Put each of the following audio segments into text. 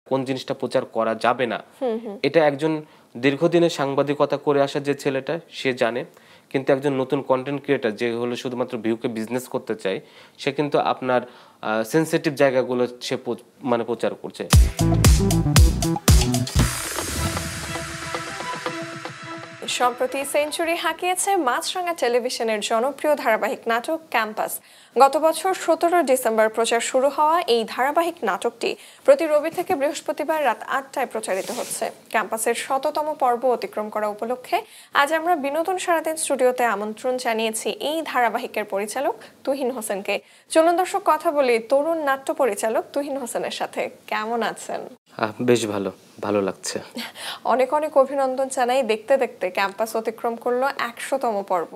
কোন জিনিসটা প্রচার করা যাবে না, এটা একজন দীর্ঘদিনের সাংবাদিকতা করে আসা যে ছেলেটা সে জানে। কিন্তু একজন নতুন কন্টেন্ট ক্রিয়েটার যে হলো শুধুমাত্র ভিউকে বিজনেস করতে চায়, সে কিন্তু আপনার সেনসিটিভ জায়গাগুলো সে মানে প্রচার করছে। সম্প্রতি সেঞ্চুরি হাঁকিয়েছে মাছরাঙা টেলিভিশনের জনপ্রিয় ধারাবাহিক নাটক ক্যাম্পাস। গত বছর 17 ডিসেম্বর প্রচার শুরু হওয়া এই ধারাবাহিক নাটকটি প্রতি রবি থেকে বৃহস্পতিবার রাত 8টায় প্রচারিত হচ্ছে। ক্যাম্পাসের 100তম পর্ব অতিক্রম করা উপলক্ষে আজ আমরা বিনোদন সারাদিন স্টুডিওতে আমন্ত্রণ জানিয়েছি এই ধারাবাহিকের পরিচালক তুহিন হোসেনকে। চলুন দর্শক কথা বলি তরুণ নাট্য পরিচালক তুহিন হোসেনের সাথে। কেমন আছেন? বেশ ভালো লাগছে। অনেক অনেক অভিনন্দন জানাই। দেখতে দেখতে ক্যাম্পাস অতিক্রম করলো 100তম পর্ব।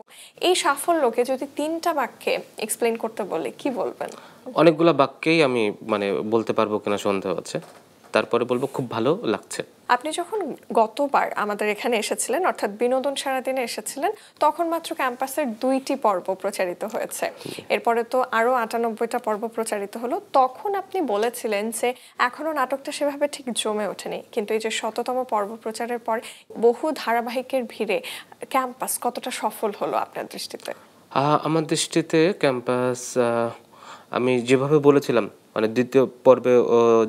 এই সাফল্যকে যদি 3টা বাক্যে এক্সপ্লেইন করতে বলে কি বলবেন? অনেকগুলো বাক্যেই আমি মানে বলতে পারবো কিনা সন্দেহ আছে, তারপরে বলবো খুব ভালো লাগছে। আপনি যখন গতবার আমাদের এখানে এসেছিলেন, অর্থাৎ বিনোদন সারাদিনে এসেছিলেন, তখন মাত্র ক্যাম্পাসের 2টি পর্ব প্রচারিত হয়েছে। এরপরে তো আরো 98টা পর্ব প্রচারিত হলো। তখন আপনি বলেছিলেন যে এখনো নাটকটা সেভাবে ঠিক জমে ওঠেনি, কিন্তু এই যে 100তম পর্ব প্রচারের পর বহু ধারাবাহিকের ভিড়ে ক্যাম্পাস কতটা সফল হলো আপনার দৃষ্টিতে? আমার দৃষ্টিতে ক্যাম্পাস, আমি যেভাবে বলেছিলাম মানে দ্বিতীয় পর্বে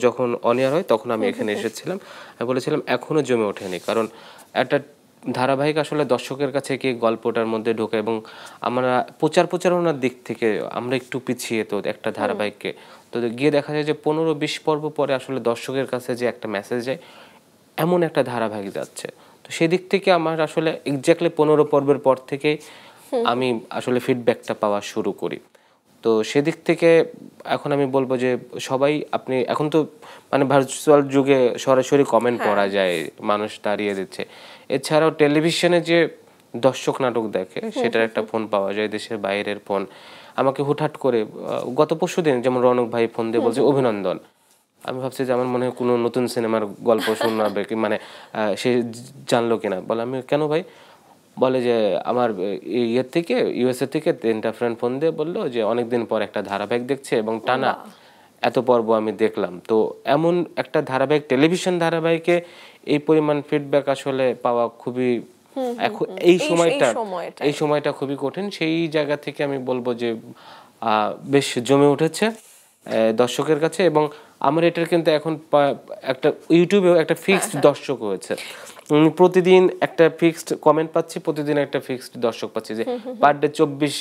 যখন অনিয়ার হয় তখন আমি এখানে এসেছিলাম, আমি বলেছিলাম এখনো জমে ওঠেনি। কারণ একটা ধারাবাহিক আসলে দর্শকের কাছে কি গল্পটার মধ্যে ঢোকে, এবং আমরা প্রচারণার দিক থেকে আমরা একটু পিছিয়ে তো একটা ধারাবাহিককে, তো গিয়ে দেখা যায় যে 15-20 পর্ব পরে আসলে দর্শকের কাছে যে একটা মেসেজ যায় এমন একটা ধারাবাহিক যাচ্ছে। তো সেদিক থেকে আমার আসলে এক্স্যাক্টলি 15 পর্বের পর থেকে আমি আসলে ফিডব্যাকটা পাওয়া শুরু করি। তো সেদিক থেকে এখন আমি বলবো যে সবাই, আপনি এখন তো মানে ভার্চুয়াল যুগে সরাসরি কমেন্ট পড়া যায়, মানুষ দাঁড়িয়ে দিচ্ছে। এছাড়াও টেলিভিশনে যে দর্শক নাটক দেখে সেটার একটা ফোন পাওয়া যায়, দেশের বাইরের ফোন। আমাকে হুটহাট করে গত পরশুদিন যেমন রনক ভাই ফোন দিয়ে বলছে অভিনন্দন। আমি ভাবছি যে আমার মনে হয় কোনো নতুন সিনেমার গল্প শোনাবে কি, মানে সে জানলো কিনা। বলে আমি কেন ভাই? বলে যে আমার ইয়ের থেকে ইউএসএ থেকে 3টা ফ্রেন্ড ফোন দিয়ে বললো যে অনেকদিন পর একটা ধারাবাহিক দেখছে এবং টানা এত পর্ব আমি দেখলাম। তো এমন একটা ধারাবাহিক, টেলিভিশন ধারাবাহিকে এই পরিমাণ ফিডব্যাক আসলে পাওয়া খুবই এই সময়টা খুবই কঠিন। সেই জায়গা থেকে আমি বলবো যে বেশ জমে উঠেছে দর্শকের কাছে। এবং আমার এটার কিন্তু এখন একটা ইউটিউবেও একটা ফিক্সড দর্শক হয়েছে, প্রতিদিন একটা ফিক্সড কমেন্ট পাচ্ছি, প্রতিদিন একটা ফিক্সড দর্শক পাচ্ছি, যে পার ডে 24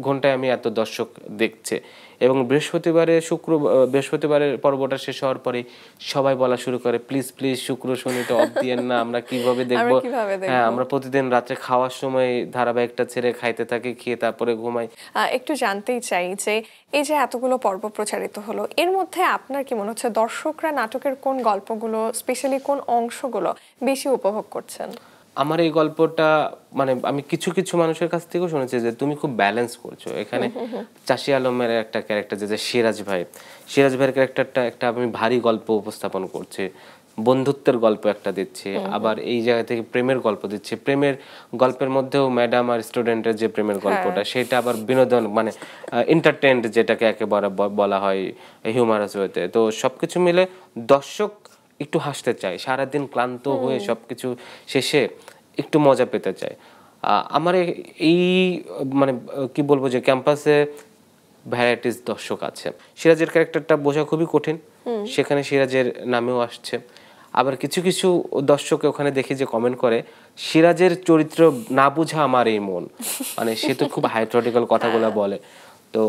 ঘন্টায় আমি এত দর্শক দেখছে। এবং বৃহস্পতিবারের পর্বটা শেষ হওয়ার পরে সবাই বলা শুরু করে প্লিজ শুক্র শনিটা অফ দিয়েন না, আমরা কিভাবে দেখবো। হ্যাঁ, আমরা প্রতিদিন রাত্রে খাওয়ার সময় ধারাবাহিকটা ছেড়ে খাইতে থাকি, খেয়ে তারপরে ঘুমাই। একটু জানতেই চাই যে এই যে এতগুলো পর্ব প্রচারিত হলো, এর মধ্যে আপনার কি মনে হচ্ছে দর্শকরা নাটকের কোন গল্পগুলো, স্পেশালি কোন অংশগুলো বেশি উপভোগ করছেন? আমার এই গল্পটা মানে আমি কিছু মানুষের কাছ থেকেও শুনেছি যে তুমি খুব ব্যালেন্স করছো। এখানে চাষি আলমের একটা ক্যারেক্টার, যে সিরাজ ভাইয়ের ক্যারেক্টারটা একটা আমি ভারী গল্প উপস্থাপন করছি, বন্ধুত্বের গল্প একটা দিচ্ছে, আবার এই জায়গা থেকে প্রেমের গল্প দিচ্ছে। প্রেমের গল্পের মধ্যেও ম্যাডাম আর স্টুডেন্টের যে প্রেমের গল্পটা, সেটা আবার বিনোদন মানে এন্টারটেইনড যেটাকে একেবারে বলা হয় হিউমারাস ওয়েতে। তো সবকিছু মিলে দর্শক একটু হাসতে চায়, সারাদিন ক্লান্ত হয়ে সবকিছু শেষে একটু মজা পেতে চায়। আমার এই মানে কি বলবো যে ক্যাম্পাসে ভ্যারাইটিস দর্শক আছে। সিরাজের ক্যারেক্টারটা বোঝা খুবই কঠিন, সেখানে সিরাজের নামেও আসছে। আবার কিছু দর্শক ওখানে দেখি যে কমেন্ট করে সিরাজের চরিত্র না বুঝা আমার এই মন, মানে সে তো খুব হাইথ্রটিক্যাল কথাগুলো বলে। তো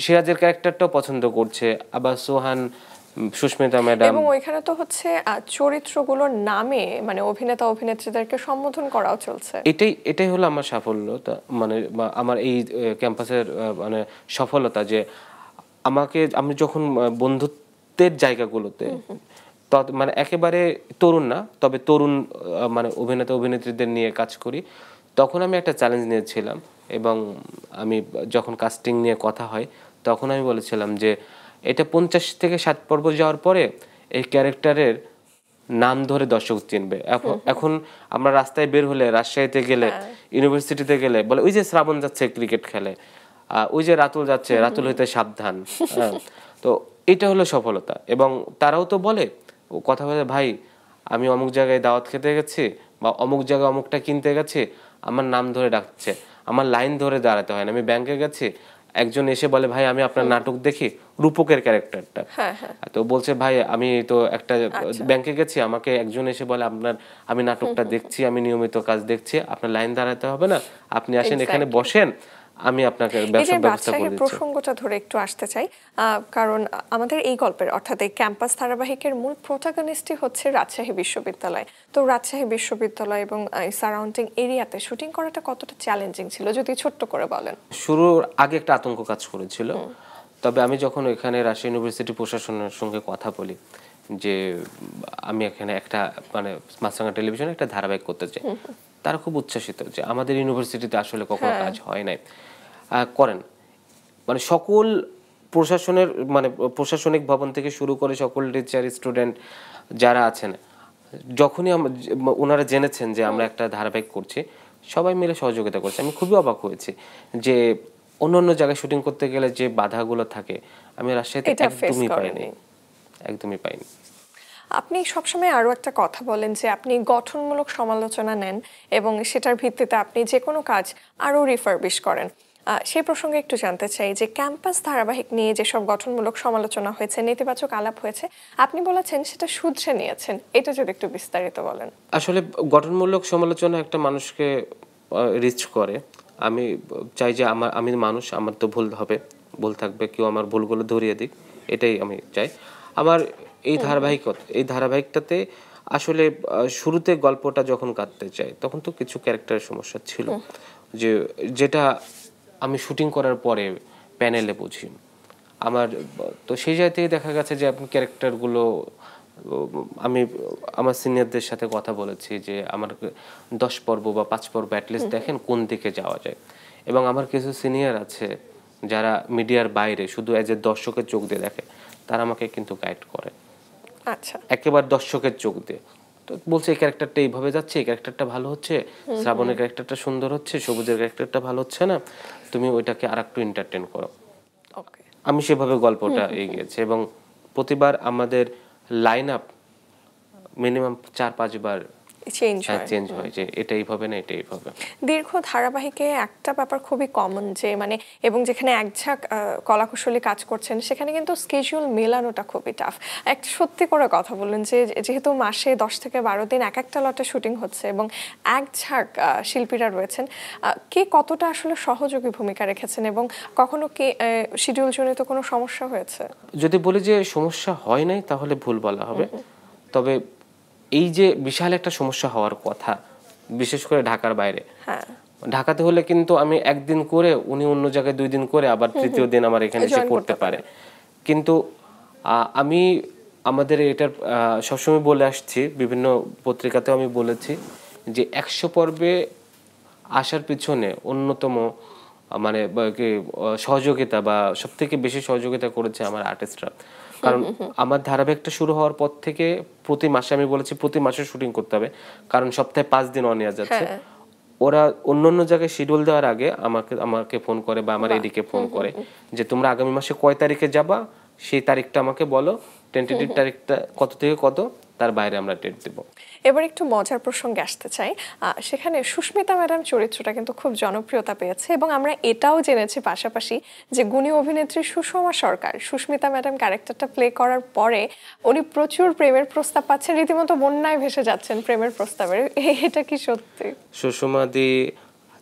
সিরাজের ক্যারেক্টারটাও পছন্দ করছে। আবার সোহান, সুস্মিতা ম্যাডাম, এবং ওইখানে তো হচ্ছে চরিত্রগুলোর নামে মানে অভিনেতা অভিনেত্রীদেরকে সম্বোধন করাও চলছে। এটাই হলো আমার সাফল্যতা, মানে আমার এই ক্যাম্পাসের মানে সফলতা, যে আমি যখন বন্ধুত্বের জায়গাগুলোতে মানে একেবারে তরুণ না, তবে তরুণ মানে অভিনেতা অভিনেত্রীদের নিয়ে কাজ করি, তখন আমি একটা চ্যালেঞ্জ নিয়েছিলাম। এবং আমি যখন কাস্টিং নিয়ে কথা হয় তখন আমি বলেছিলাম যে এটা 50 থেকে 60 পর্ব যাওয়ার পরে এই ক্যারেক্টারের নাম ধরে দর্শক চিনবে। এখন আমরা রাস্তায় বের হলে, রাজশাহীতে গেলে, ইউনিভার্সিটিতে গেলে বলে ওই যে শ্রাবণ যাচ্ছে ক্রিকেট খেলে, ওই যে রাতুল যাচ্ছে, রাতুল হইতে সাবধান। তো এটা হলো সফলতা। এবং তারাও তো বলে ও কথা বলে, ভাই আমি অমুক জায়গায় দাওয়াত খেতে গেছি বা অমুক জায়গায় অমুকটা কিনতে গেছি, আমার নাম ধরে ডাকছে, আমার লাইন ধরে দাঁড়াতে হয় না। আমি ব্যাংকে গেছি, একজন এসে বলে, ভাই আমি আপনার নাটক দেখি, রূপকের ক্যারেক্টারটা। তো বলছে, ভাই আমি তো একটা ব্যাংকে গেছি, আমাকে একজন এসে বলে আমি নাটকটা দেখছি, আমি নিয়মিত কাজ দেখছি, আপনার লাইন দাঁড়াতে হবে না, আপনি আসেন এখানে বসেন, আমি আপনাকে ব্যবস্থা করে দিচ্ছি। প্রসঙ্গটা ধরে একটু আসতে চাই, কারণ আমাদের এই গল্পের অর্থাৎ এই ক্যাম্পাস ধারাবাহিকের মূল প্রোটাগনিস্টই হচ্ছে রাজশাহী বিশ্ববিদ্যালয়। তো রাজশাহী বিশ্ববিদ্যালয় এবং সারাউন্ডিং এরিয়াতে শুটিং করাটা কতটা চ্যালেঞ্জিং ছিল যদি ছোট্ট করে বলেন? শুরুর আগে একটা আতঙ্ক কাজ করেছিল, তবে আমি যখন ওইখানে রাজশাহী ইউনিভার্সিটি প্রশাসনের সঙ্গে কথা বলি যে আমি এখানে একটা মানে মাছরাঙা টেলিভিশনে একটা ধারাবাহিক করতে চাই, তারা খুব উচ্ছ্বাসিত যে আমাদের ইউনিভার্সিটিতে আসলে কখনো কাজ হয় নাই, করেন। মানে সকল প্রশাসনের মানে প্রশাসনিক ভবন থেকে শুরু করে সকল টিচার স্টুডেন্ট যারা আছেন, যখনই ওনারা জেনেছেন যে আমরা একটা ধারাবাহিক করছি, সবাই মিলে সহযোগিতা করছে। আমি খুবই অবাক হয়েছি যে অন্য জায়গায় শুটিং করতে গেলে যে বাধাগুলো থাকে আমি রাজশাহীতে একদমই পাইনি। আপনি সবসময় আরো একটা কথা বলেন যে আপনি গঠনমূলক সমালোচনা নেন এবং সেটার ভিত্তিতে আপনি যে কোনো কাজ আরো রিফারবিশ করেন। সেই প্রসঙ্গে একটু জানতে চাই যে ক্যাম্পাস ধারাবাহিক নিয়ে যেসব গঠনমূলক সমালোচনা হয়েছে, নেতিবাচক আলাপ হয়েছে, আপনি বলেছেন সেটা শুধরে নিয়েছেন, এটা যদি একটু বিস্তারিত বলেন। আসলে গঠনমূলক সমালোচনা একটা মানুষকে রিচ করে। আমি চাই যে আমি মানুষ, আমার তো ভুল হবে, ভুল থাকবে, কেউ আমার ভুলগুলো ধরিয়ে দিক, এটাই আমি চাই। আমার এই ধারাবাহিকটাতে আসলে শুরুতে গল্পটা যখন কাটতে চাই তখন তো কিছু ক্যারেক্টারের সমস্যা ছিল, যেটা আমি শুটিং করার পরে প্যানেলে বুঝি। তো সেই জায়গা থেকে দেখা গেছে যে আপনি ক্যারেক্টারগুলো আমি আমার সিনিয়রদের সাথে কথা বলেছি যে আমার 10 পর্ব বা 5 পর্ব অ্যাটলিস্ট দেখেন কোন দিকে যাওয়া যায়। এবং আমার কিছু সিনিয়র আছে যারা মিডিয়ার বাইরে শুধু এজ এ দর্শকের চোখ দিয়ে দেখে, তারা আমাকে কিন্তু গাইড করে একেবারে দর্শকের চোখ দিয়ে। তো বলছে এই ক্যারেক্টারটা এইভাবে যাচ্ছে, এই ক্যারেক্টারটা ভালো হচ্ছে, শ্রাবণের ক্যারেক্টারটা সুন্দর হচ্ছে, সবুজের ক্যারেক্টারটা ভালো হচ্ছে না, তুমি ওইটাকে আর একটু এন্টারটেইন করো। আমি সেভাবে গল্পটা এগিয়েছি এবং প্রতিবার আমাদের লাইন আপ মিনিমাম 4-5 বার চেঞ্জ হয় যে এটা এইভাবে না এটা এইভাবে। দীর্ঘ ধারাবাহিকে একটা ব্যাপার খুবই কমন যে মানে এবং যেখানে একঝাঁক কলাকুশলী কাজ করছেন সেখানে কিন্তু স্কেডিউল মেলানোটা খুবই টাফ। একটা সত্যি করে কথা বললেন যে যেহেতু মাসে 10 থেকে 12 দিন এক একটা লটে শুটিং হচ্ছে এবং একঝাঁক শিল্পীরা রয়েছেন, কে কতটা আসলে সহযোগী ভূমিকা রেখেছেন এবং কখনো কি শিডিউল জনিত কোনো সমস্যা হয়েছে? যদি বলি যে সমস্যা হয় নাই তাহলে ভুল বলা হবে, তবে এই যে বিশাল একটা সমস্যা হওয়ার কথা বিশেষ করে ঢাকার বাইরে, ঢাকাতে হলে কিন্তু আমি একদিন করে উনি অন্য জায়গায় 2 দিন করে আবার তৃতীয় দিন আমার এখানে এসে করতে পারে। কিন্তু আমি আমাদের এটার সবসময় বলে আসছি, বিভিন্ন পত্রিকাতেও আমি বলেছি যে 100 পর্বে আসার পিছনে অন্যতম মানে সহযোগিতা বা সবথেকে বেশি সহযোগিতা করেছে আমার আর্টিস্টরা। কারণ আমার ধারাবাহিকটা শুরু হওয়ার পর থেকে প্রতি মাসে আমি বলেছি প্রতি মাসে শুটিং করতে হবে, কারণ সপ্তাহে 5 দিন অন এয়ার যাচ্ছে। ওরা অন্য জায়গায় শিডিউল দেওয়ার আগে আমাকে ফোন করে বা আমার এডিকে ফোন করে যে তোমরা আগামী মাসে কয় তারিখে যাবা, সেই তারিখটা আমাকে বলো, টেন্টেটিভ তারিখটা কত থেকে কত, তার বাইরে আমরা ডেট দেব। এবার একটু মজার প্রসঙ্গে আসতে চাই, সেখানে সুস্মিতা ম্যাডাম চরিত্রটা কিন্তু খুব জনপ্রিয়তা পেয়েছে এবং আমরা এটাও জেনেছি পাশাপাশি যে গুণী অভিনেত্রী সুষমা সরকার সুস্মিতা ম্যাডাম ক্যারেক্টারটা প্লে করার পরে উনি প্রচুর প্রেমের প্রস্তাব পাচ্ছেন, রীতিমতো বন্যায় ভেসে যাচ্ছেন প্রেমের প্রস্তাবের, এটা কি সত্যি? সুষমা দি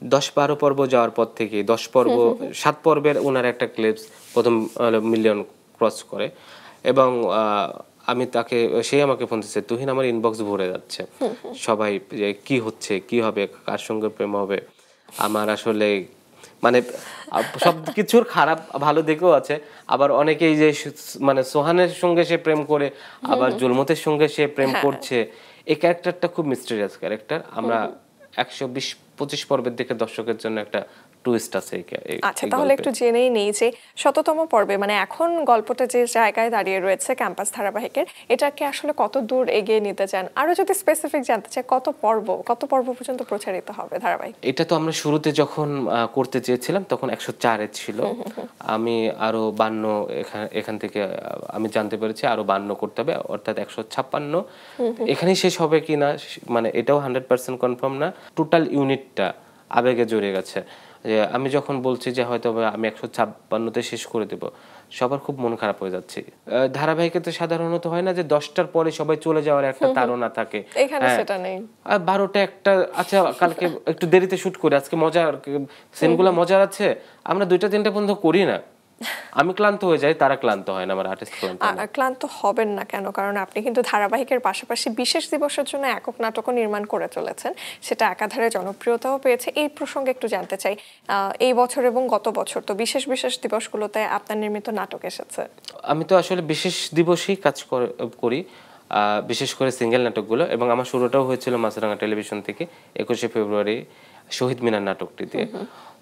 10-12 পর্ব যাওয়ার পর থেকে 7 পর্বের ওনার একটা ক্লিপস প্রথম মিলিয়ন ক্রস করে এবং আমি তাকে সেই আমাকে ফোন দিচ্ছে, তুহিন আমার ইনবক্স ভরে যাচ্ছে, সবাই যে কি হচ্ছে, কি হবে, কার সঙ্গে প্রেম হবে। আমার আসলে মানে সব কিছুর খারাপ ভালো দিকও আছে, আবার অনেকেই যে মানে সোহানের সঙ্গে সে প্রেম করে আবার জুলমতের সঙ্গে সে প্রেম করছে, এই ক্যারেক্টারটা খুব মিস্টেরিয়াস ক্যারেক্টার। আমরা 120-25 পর্বের দিকে দর্শকের জন্য একটা টুইস্ট আছে আচ্ছা, তাহলে একটু জেনেই নেই যে শততম পর্বে মানে এখন গল্পটা যে জায়গায় দাঁড়িয়ে রয়েছে ক্যাম্পাস ধারাবাহিকের, এটাকে আসলে কত দূর এগিয়ে নিতে চান? আরো যদি স্পেসিফিক জানতে চাই, কত পর্ব পর্যন্ত প্রচারিত হবে ধারাবাহিক? এটা তো আমরা শুরুতে যখন করতে চেয়েছিলাম তখন 104 ছিল। আমি আরো 52 এখান থেকে আমি জানতে পেরেছি আরো 52 করতে হবে, অর্থাৎ 156 এখানেই শেষ হবে কিনা মানে এটাও 100% কনফার্ম না। টোটাল ইউনিটটা আবেগে জড়িয়ে গেছে। যে আমি যখন বলছি যে হয়তো আমি 156তে শেষ করে দেব, সবার খুব মন খারাপ হয়ে যাচ্ছে। ধারাবাহিকে তো সাধারণত হয় না যে 10টার পরে সবাই চলে যাওয়ার একটা তাড়না থাকে, এখানে সেটা নেই। আর 12টা একটা আচ্ছা কালকে একটু দেরিতে শুট করি, আজকে মজার সিনগুলো মজার আছে, আমরা 2টা 3টা পর্যন্ত করি না। আমি ক্লান্ত হয়ে যাই, তারা ক্লান্ত হয় না, আমার আর্টিস্ট ক্লান্ত হয় না। ক্লান্ত হবেন না কেন? কারণ আপনি কিন্তু ধারাবাহিকের পাশাপাশি বিশেষ দিবসের জন্য একক নাটকও নির্মাণ করে চলেছেন, সেটা একাধারে জনপ্রিয়তাও পেয়েছে। এই প্রসঙ্গে একটু জানতে চাই, এই বছর এবং গত বছর তো বিশেষ বিশেষ দিবসগুলোতে আপনার নির্মিত নাটক এসেছে। আমি তো আসলে বিশেষ দিবসেই কাজ করি, বিশেষ করে সিঙ্গেল নাটকগুলো, এবং আমার শুরুটাও হয়েছিল মাছরাঙা টেলিভিশন থেকে 21শে ফেব্রুয়ারি শহীদ মিনার নাটকটি দিয়ে।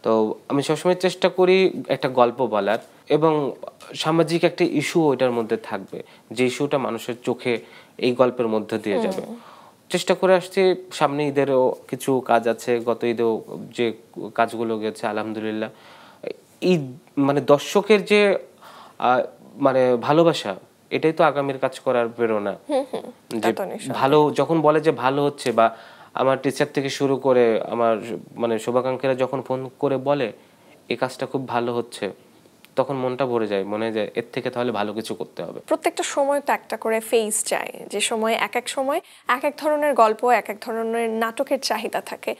তো আমি সবসময় চেষ্টা করি একটা গল্প বলার, এবং সামাজিক একটা ইস্যু ওইটার মধ্যে থাকবে, যে ইস্যুটা মানুষের চোখে এই গল্পের মধ্যে দিয়ে যাবে। চেষ্টা করে আসছি। সামনে ঈদেরও কিছু কাজ আছে, গত ঈদেও যে কাজগুলো গেছে আলহামদুলিল্লাহ। ঈদ মানে দর্শকের যে মানে ভালোবাসা, এটাই তো আগামীর কাজ করার প্রেরণা। যে ভালো যখন বলে যে ভালো হচ্ছে, বা আমার টিচার থেকে শুরু করে আমার মানে শুভাকাঙ্ক্ষীরা যখন ফোন করে বলে এই কাজটা খুব ভালো হচ্ছে, তখন মনটা ভরে যায়, মনে হয় এর থেকে তাহলে ভালো কিছু করতে হবে। প্রত্যেকটা সময় তো একটা করে ফেজ যায়, যে সময় এক এক ধরনের গল্প, এক ধরনের নাটকের চাহিদা থাকে।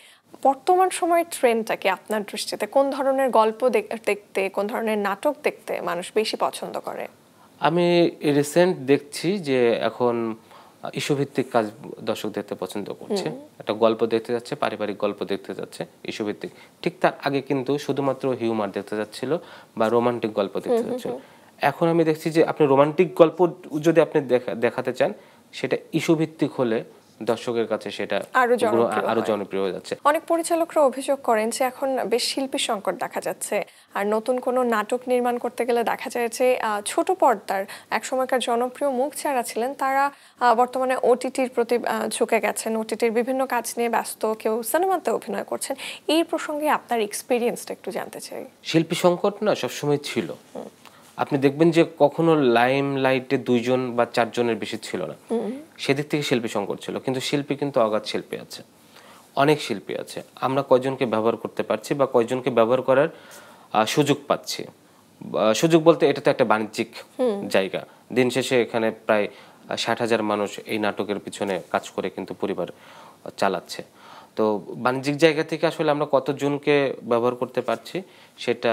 বর্তমান সময়ের ট্রেন্ডটা কি আপনার দৃষ্টিতে? কোন ধরনের গল্প দেখতে, কোন ধরনের নাটক দেখতে মানুষ বেশি পছন্দ করে? আমি রিসেন্ট দেখছি যে এখন ইস্যুভিত্তিক কাজ দর্শক দেখতে পছন্দ করছে। একটা গল্প দেখতে যাচ্ছে, পারিবারিক গল্প দেখতে যাচ্ছে, ইস্যুভিত্তিক। ঠিক তার আগে কিন্তু শুধুমাত্র হিউমার দেখতে যাচ্ছিল বা রোমান্টিক গল্প দেখতে যাচ্ছিল। এখন আমি দেখছি যে আপনি রোমান্টিক গল্প যদি আপনি দেখাতে চান, সেটা ইস্যুভিত্তিক হলে দর্শকের কাছে সেটা আরো জনপ্রিয় হয়ে যাচ্ছে। অনেক পরিচালকরা অভিযোগ করেন যে এখন বেশ শিল্পী সংকট দেখা যাচ্ছে, আর নতুন কোনো নাটক নির্মাণ করতে গেলে দেখা যায় যে ছোট পর্দার এক সময়কার জনপ্রিয় মুখ যারা ছিলেন তারা বর্তমানে ওটিটির প্রতি ঝুঁকে গেছেন, ওটিটির বিভিন্ন কাজ নিয়ে ব্যস্ত, কেউ সিনেমাতে অভিনয় করছেন। এই প্রসঙ্গে আপনার এক্সপিরিয়েন্সটা একটু জানতে চাই। শিল্পী সংকট না সবসময় ছিল। আপনি দেখবেন যে কখনো লাইম লাইটে 2 জন বা 4 জনের বেশি ছিল না, সেদিক থেকে শিল্পী সংকট ছিল। কিন্তু শিল্পী কিন্তু অগাধ শিল্পী আছে, অনেক শিল্পী আছে। আমরা কয়জনকে ব্যবহার করতে পারছি বা কয়জনকে ব্যবহার করার সুযোগ পাচ্ছি? সুযোগ বলতে এটা তো একটা বাণিজ্যিক জায়গা। দিন শেষে এখানে প্রায় 60,000 মানুষ এই নাটকের পিছনে কাজ করে কিন্তু পরিবার চালাচ্ছে। তো বাণিজ্যিক জায়গা থেকে আসলে আমরা কতজনকে ব্যবহার করতে পারছি সেটা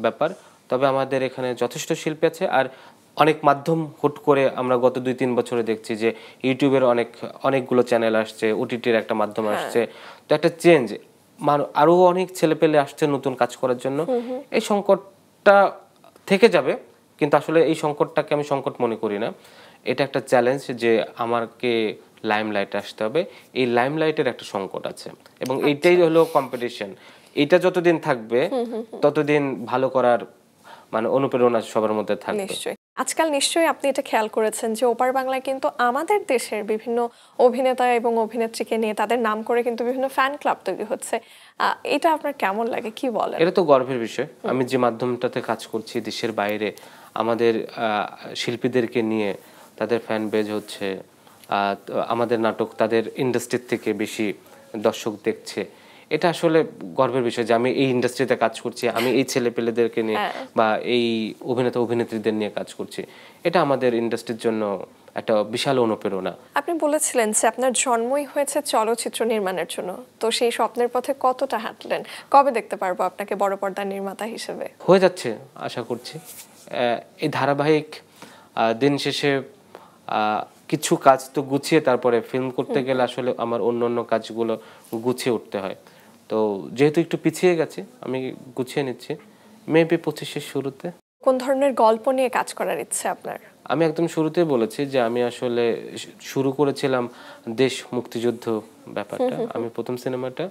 ব্যাপার। তবে আমাদের এখানে যথেষ্ট শিল্পী আছে, আর অনেক মাধ্যম হুট করে আমরা গত 2-3 বছরে দেখছি যে ইউটিউবের অনেকগুলো চ্যানেল আসছে, ওটিটির একটা মাধ্যম আসছে। তো একটা চেঞ্জ, আরো অনেক ছেলেপেলে আসছে নতুন কাজ করার জন্য। এই সংকটটা থেকে যাবে, কিন্তু আসলে এই সংকটটাকে আমি সংকট মনে করি না। এটা একটা চ্যালেঞ্জ যে আমাকে লাইমলাইটে আসতে হবে। এই লাইমলাইটের একটা সংকট আছে, এবং এইটাই হলো কম্পিটিশন। এটা যতদিন থাকবে ততদিন ভালো করার মানে অনুপ্রেরণা সবার মধ্যে থাকবে। নিশ্চয়ই। আজকাল নিশ্চয়ই আপনি এটা খেয়াল করেছেন যে ওপার বাংলায় কিন্তু আমাদের দেশের বিভিন্ন অভিনেতা এবং অভিনেত্রীকে নিয়ে তাদের নাম করে কিন্তু বিভিন্ন ফ্যান ক্লাব তৈরি হচ্ছে। এটা আপনার কেমন লাগে, কি বলেন? এটা তো গর্বের বিষয়। আমি যে মাধ্যমটাতে কাজ করছি দেশের বাইরে আমাদের শিল্পীদেরকে নিয়ে তাদের ফ্যান বেজ হচ্ছে, আমাদের নাটক তাদের ইন্ডাস্ট্রির থেকে বেশি দর্শক দেখছে। এটা আসলে গর্বের বিষয় যে আমি এই ইন্ডাস্ট্রিতে কাজ করছি, আমি এই ছেলেপেলেদেরকে নিয়ে বা এই অভিনেতা অভিনেত্রীদের নিয়ে কাজ করছি। এটা আমাদের ইন্ডাস্ট্রির জন্য একটা বিশাল অনুপ্রেরণা। আপনি বলেছিলেন যে আপনার জন্মই হয়েছে চলচ্চিত্র নির্মাণের জন্য, তো সেই স্বপ্নের পথে কতটা হাঁটলেন? কবে দেখতে পারবো আপনাকে বড় পর্দার নির্মাতা হিসেবে? হয়ে যাচ্ছে আশা করছি। এই ধারাবাহিক দিন শেষে কিছু কাজ তো গুছিয়ে তারপরে ফিল্ম করতে গেলে আসলে আমার অন্য কাজগুলো গুছিয়ে উঠতে হয়। তো যেহেতু একটু পিছিয়ে গেছে, আমি গুছিয়ে নিচ্ছি। মেবি 25-এর শুরুতে। কোন ধরনের গল্প নিয়ে কাজ করার ইচ্ছে আপনার? আমি একদম শুরুতেই বলেছি যে আমি আসলে শুরু করেছিলাম দেশ মুক্তিযুদ্ধ ব্যাপারটা। আমি প্রথম সিনেমাটা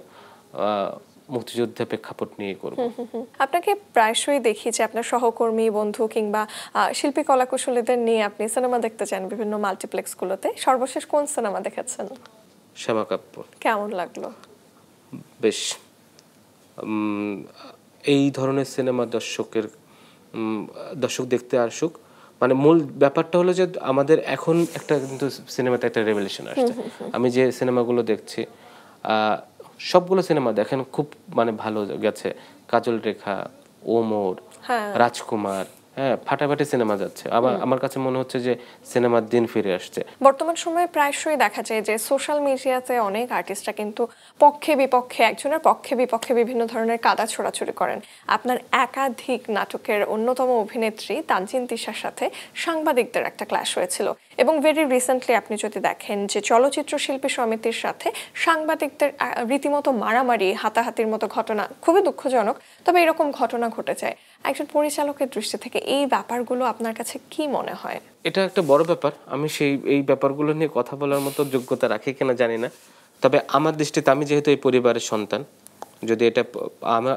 মুক্তিযুদ্ধের প্রেক্ষাপট নিয়ে করব। আপনাকে প্রায়শই দেখি যে আপনার সহকর্মী বন্ধু কিংবা শিল্পী কলাকুশলীদের নিয়ে আপনি সিনেমা দেখতে যান বিভিন্ন মাল্টিপ্লেক্সগুলোতে। সর্বশেষ কোন সিনেমা দেখেছেন? শ্যামা কাব্য। কেমন লাগলো? বেশ এই ধরনের সিনেমা দর্শক দেখতে আসুক। মানে মূল ব্যাপারটা হলো যে আমাদের এখন একটা কিন্তু সিনেমাতে একটা রেভলিউশন আসছে। আমি যে সিনেমাগুলো দেখছি সবগুলো সিনেমা দেখেন খুব মানে ভালো গেছে। কাজল রেখা, ওমর, রাজকুমার, হ্যাঁ ফাটাফাটি সিনেমা যাচ্ছে। আবার আমার কাছে মনে হচ্ছে যে সিনেমার দিন ফিরে আসছে। বর্তমান সময়ে প্রায়শই দেখা যায় যে সোশ্যাল মিডিয়াতে অনেক আর্টিস্টরা কিন্তু পক্ষে বিপক্ষে, একজনের পক্ষে বিপক্ষে বিভিন্ন ধরনের কাদা ছোড়াছুড়ি করেন। আপনার একাধিক নাটকের অন্যতম অভিনেত্রী তানজিন তিশার সাথে সাংবাদিকদের একটা ক্ল্যাশ হয়েছিল এবং ভেরি রিসেন্টলি আপনি যদি দেখেন যে চলচ্চিত্র শিল্পী সমিতির সাথে সাংবাদিকদের রীতিমতো মারামারি, হাতাহাতির মতো ঘটনা খুবই দুঃখজনক। তবে এরকম ঘটনা ঘটে যায়। একজন পরিচালকের দৃষ্টি থেকে এই ব্যাপারগুলো আপনার কাছে কি মনে হয়? এটা একটা বড় ব্যাপার। আমি এই ব্যাপারগুলো নিয়ে কথা বলার মতো যোগ্যতা রাখি কিনা জানি না। তবে আমার দৃষ্টিতে আমি যেহেতু এই পরিবারের সন্তান, যদি এটা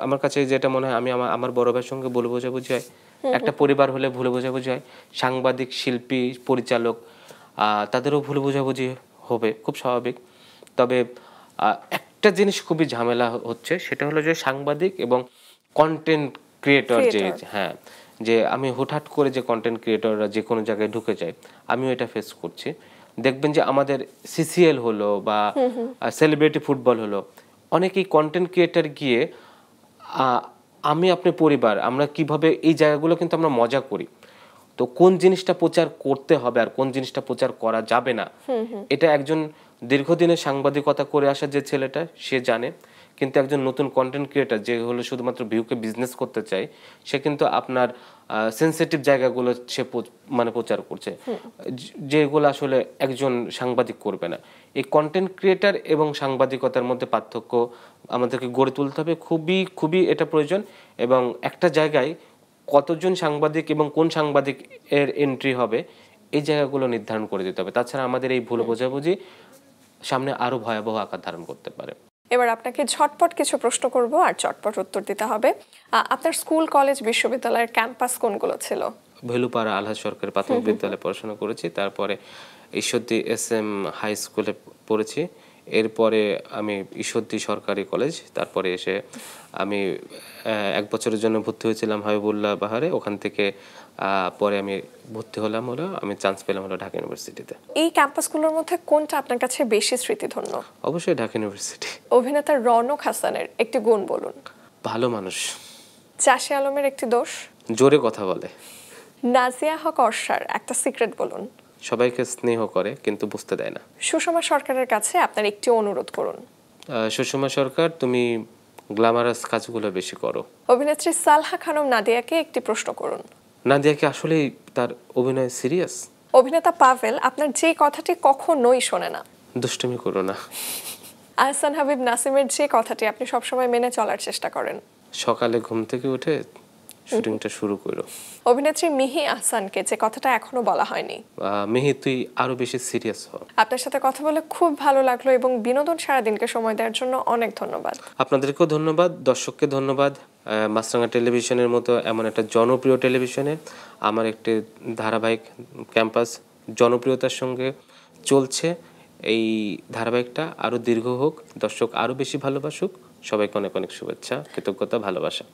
আমার কাছে যেটা মনে হয়, আমি আমার বড় ভাইয়ের সঙ্গে ভুল বোঝাবুঝি হয়। একটা পরিবার হলে ভুল বোঝাবুঝি হয়। সাংবাদিক, শিল্পী, পরিচালক তাদেরও ভুল বোঝাবুঝি হবে, খুব স্বাভাবিক। তবে একটা জিনিস খুবই ঝামেলা হচ্ছে, সেটা হলো যে সাংবাদিক এবং কন্টেন্ট ক্রিয়েটর হ্যাঁ, যে আমি হুটহাট করে যে কন্টেন্ট ক্রিয়েটররা যে কোনো জায়গায় ঢুকে যায়, আমিও এটা ফেস করছি। দেখবেন যে আমাদের সিসিএল হলো বা সেলিব্রিটি ফুটবল হলো, অনেকেই কন্টেন্ট ক্রিয়েটর গিয়ে আমি আপনার পরিবার আমরা কিভাবে এই জায়গাগুলো কিন্তু আমরা মজা করি। তো কোন জিনিসটা প্রচার করতে হবে আর কোন জিনিসটা প্রচার করা যাবে না, এটা একজন দীর্ঘদিনের সাংবাদিকতা করে আসা যে ছেলেটা সে জানে। কিন্তু একজন নতুন কন্টেন্ট ক্রিয়েটর যে হলো শুধুমাত্র ভিউকে বিজনেস করতে চায়, সে কিন্তু আপনার সেনসিটিভ জায়গাগুলো সে মানে প্রচার করছে, যেগুলো আসলে একজন সাংবাদিক করবে না। এই কন্টেন্ট ক্রিয়েটর এবং সাংবাদিকতার মধ্যে পার্থক্য আমাদেরকে গড়ে তুলতে হবে, খুবই খুবই এটা প্রয়োজন। এবং একটা জায়গায় কতজন সাংবাদিক এবং কোন সাংবাদিক এর এন্ট্রি হবে, এই জায়গাগুলো নির্ধারণ করে দিতে হবে। তাছাড়া আমাদের এই ভুল বোঝাবুঝি সামনে আরো ভয়াবহ আকার ধারণ করতে পারে। এবার আপনাকে ঝটপট কিছু প্রশ্ন করব আর চটপট উত্তর দিতে হবে। আপনার স্কুল, কলেজ, বিশ্ববিদ্যালয়ের ক্যাম্পাস কোনগুলো ছিল? ভেলুপাড়া আলহাজ সরকারি প্রাথমিক বিদ্যালয়ে পড়াশোনা করেছি। তারপরে ঈশ্বরদী SM হাই স্কুলে পড়েছি। এরপরে আমি ঈশ্বরদী সরকারি কলেজ। তারপরে এসে আমি 1 বছরের জন্য ভর্তি হয়েছিলাম হাবিবুল্লাহ বাহারে। ওখান থেকে পরে আমি ভর্তি হলাম আমি চান্স পেলাম ঢাকা ইউনিভার্সিটিতে। এই ক্যাম্পাসগুলোর মধ্যে কোনটা আপনার কাছে বেশি স্মৃতিধন্য? অবশ্যই ঢাকা ইউনিভার্সিটি। অভিনেতা রওনক হাসানের একটি গুণ বলুন। ভালো মানুষ। চাষী আলমের একটি দোষ? জোরে কথা বলে। নাজিয়া হক অর্ষার একটা সিক্রেট বলুন। সবাইকে স্নেহ করে কিন্তু বুঝতে দেয় না। সুষমা সরকারের কাছে আপনার একটি অনুরোধ করুন। সুষমা সরকার, তুমি গ্ল্যামারাস কাজগুলো বেশি করো। অভিনেত্রী সালহা খানম নাদিয়াকে একটি প্রশ্ন করুন। নাদিয়া কি আসলেই তার অভিনয় সিরিয়াস? অভিনেতা পাভেল আপনার যে কথাটি কখনোই শোনে না। দুষ্টুমি করো না। আহসান হাবিব নাসিমের যে কথাটি আপনি সবসময় মেনে চলার চেষ্টা করেন। সকালে ঘুম থেকে উঠে শুটিংটা শুরু করো। অভিনেত্রী মিহি আহসানকে যে কথাটা এখনো বলা হয়নি। মিহি, তুই আরো বেশি সিরিয়াস হ। আপনার সাথে কথা বলে খুব ভালো লাগলো এবং বিনোদন সারাদিনকে সময় দেওয়ার জন্য অনেক ধন্যবাদ। আপনাদেরকেও ধন্যবাদ, দর্শককে ধন্যবাদ। মাছরাঙা টেলিভিশনের মতো এমন একটা জনপ্রিয় টেলিভিশনে আমার একটি ধারাবাহিক ক্যাম্পাস জনপ্রিয়তার সঙ্গে চলছে। এই ধারাবাহিকটা আরো দীর্ঘ হোক, দর্শক আরো বেশি ভালোবাসুক। সবাইকে অনেক অনেক শুভেচ্ছা, কৃতজ্ঞতা, ভালোবাসা।